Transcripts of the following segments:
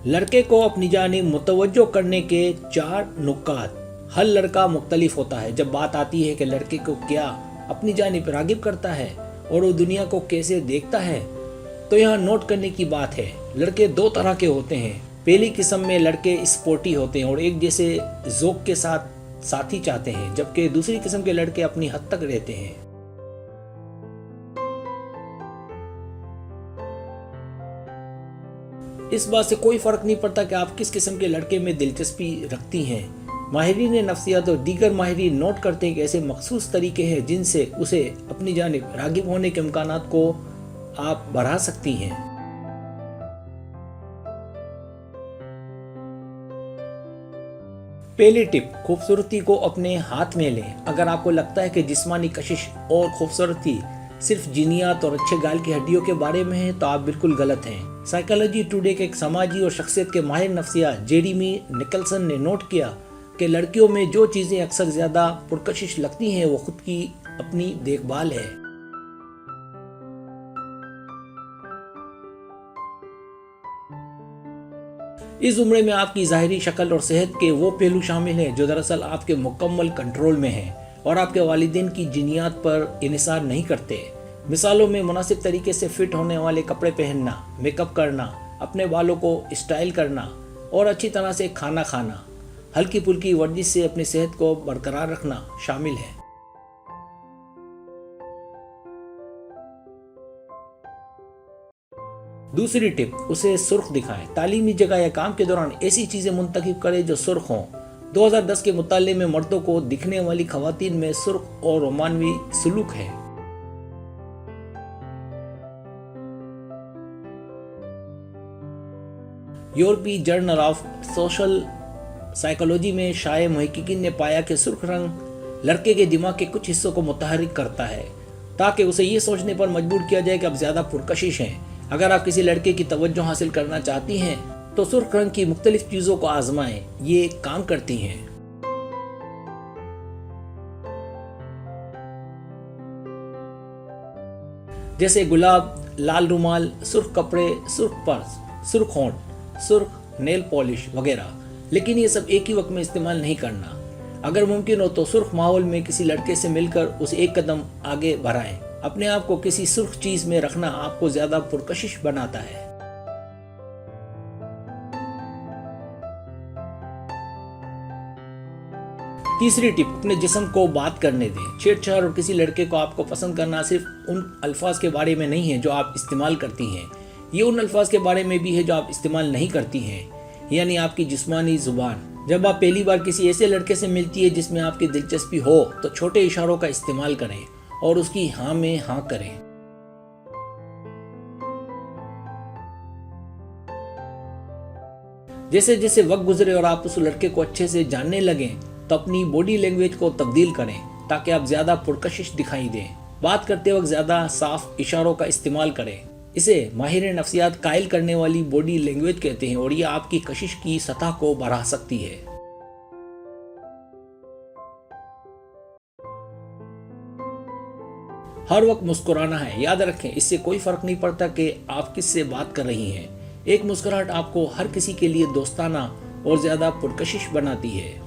लड़के को अपनी जानिब मुतवज्जो करने के 4 नुकात। हर लड़का मुख्तलिफ होता है। जब बात आती है कि लड़के को क्या अपनी जानिब रागिब करता है और वो दुनिया को कैसे देखता है, तो यहाँ नोट करने की बात है। लड़के 2 तरह के होते हैं। पहली किस्म में लड़के स्पोर्टी होते हैं और एक जैसे ज़ौक़ के साथ साथी चाहते हैं, जबकि दूसरी किस्म के लड़के अपनी हद तक रहते हैं। इस बात से कोई फर्क नहीं पड़ता कि आप किस किस्म के लड़के में दिलचस्पी रखती हैं। माहिरीन नफ्सियात और दीगर माहिरीन नोट करते हैं कि ऐसे मखसूस तरीके हैं जिनसे उसे अपनी जानिब रागिब होने के इम्कानात को आप बढ़ा सकती हैं। पहली टिप, खूबसूरती को अपने हाथ में लें। अगर आपको लगता है कि जिस्मानी कशिश और खूबसूरती सिर्फ जिनियात और अच्छे गाल की हड्डियों के बारे में है, तो आप बिल्कुल गलत हैं। साइकोलॉजी टुडे के एक समाजी और शख्सियत के माहिर नफ्सिया जेरेमी निकलसन ने नोट किया कि लड़कियों में जो चीज़ें अक्सर ज़्यादा पुरकशिश लगती हैं वो खुद की अपनी देखभाल है। इस उम्र में आपकी ज़ाहिरी शक्ल और सेहत के वो पहलू शामिल हैं जो दरअसल आपके मुकम्मल कंट्रोल में हैं और आपके वालिदैन की जिनियात पर इन्हिसार नहीं करते। मिसालों में मुनासिब तरीके से फिट होने वाले कपड़े पहनना, मेकअप करना, अपने बालों को स्टाइल करना और अच्छी तरह से खाना खाना, हल्की फुल्की वर्जिश से अपनी सेहत को बरकरार रखना शामिल है। दूसरी टिप, उसे सुर्ख दिखाएं। तालीमी जगह या काम के दौरान ऐसी चीज़ें मुंतखब करें जो सुर्ख हों। 2010 के मुताले में मर्दों को दिखने वाली खवातीन में सुर्ख और रोमानवी सलूक है। यूरोपीय जर्नल ऑफ सोशल साइकोलॉजी में शाये मुहक्किकीन ने पाया कि सुर्ख रंग लड़के के दिमाग के कुछ हिस्सों को मुतहर्रिक करता है ताकि उसे ये सोचने पर मजबूर किया जाए कि अब ज़्यादा पुरकशिश हैं। अगर आप किसी लड़के की तवज्जो हासिल करना चाहती हैं तो सुर्ख रंग की मुख्तलिफ चीज़ों को आजमाएं, ये काम करती हैं। जैसे गुलाब, लाल रुमाल, सुर्ख कपड़े, सुर्ख पर्स, सुर्ख होंठ, सुर्ख नेल पॉलिश वगैरह। लेकिन ये सब एक ही वक्त में इस्तेमाल नहीं करना। अगर मुमकिन हो तो सुर्ख माहौल में किसी लड़के से मिलकर उसे एक कदम आगे बढ़ाएं। अपने आप को किसी सुर्ख चीज में रखना आपको ज्यादा पुरकशिश बनाता है। तीसरी टिप, अपने जिस्म को बात करने दें। छेड़छाड़ और किसी लड़के को आपको पसंद करना सिर्फ उन अल्फाज के बारे में नहीं है जो आप इस्तेमाल करती हैं, ये उन अल्फाज के बारे में भी है जो आप इस्तेमाल नहीं करती हैं, यानी आपकी जिस्मानी जुबान। जब आप पहली बार किसी ऐसे लड़के से मिलती है जिसमें आपकी दिलचस्पी हो तो छोटे इशारों का इस्तेमाल करें और उसकी हाँ में हाँ करें। जैसे जैसे वक्त गुजरे और आप उस लड़के को अच्छे से जानने लगें तो अपनी बॉडी लैंग्वेज को तब्दील करें ताकि आप ज्यादा पुरकशिश दिखाई दें। बात करते वक्त ज्यादा साफ इशारों का इस्तेमाल करें। इसे माहिर नफ्सियात कायल करने वाली बॉडी लैंग्वेज कहते हैं और यह आपकी कशिश की सतह को बढ़ा सकती है। हर वक्त मुस्कुराना है। याद रखें, इससे कोई फर्क नहीं पड़ता कि आप किससे बात कर रही हैं। एक मुस्कुराहट आपको हर किसी के लिए दोस्ताना और ज्यादा पुरकशिश बनाती है।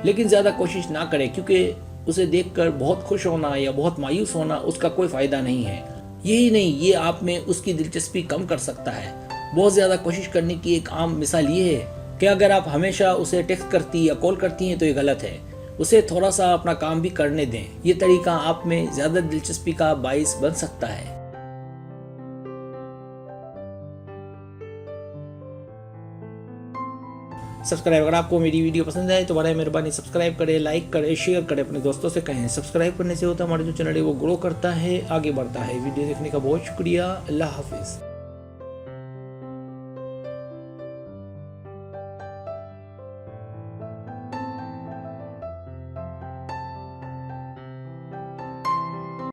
लेकिन ज्यादा कोशिश ना करें क्योंकि उसे देखकर बहुत खुश होना या बहुत मायूस होना उसका कोई फायदा नहीं है। यही नहीं, ये आप में उसकी दिलचस्पी कम कर सकता है। बहुत ज्यादा कोशिश करने की एक आम मिसाल ये है कि अगर आप हमेशा उसे टेक्स्ट करती या कॉल करती हैं तो ये गलत है। उसे थोड़ा सा अपना काम भी करने दें। ये तरीका आप में ज्यादा दिलचस्पी का बाइस बन सकता है। सब्सक्राइब, अगर आपको मेरी वीडियो पसंद आए तो बड़ा मेहरबानी सब्सक्राइब करें, लाइक करें, शेयर करें, अपने दोस्तों से कहें। सब्सक्राइब करने से होता है हमारा जो चैनल है वो ग्रो करता है, आगे बढ़ता है। वीडियो देखने का बहुत शुक्रिया। अल्लाह हाफिज़।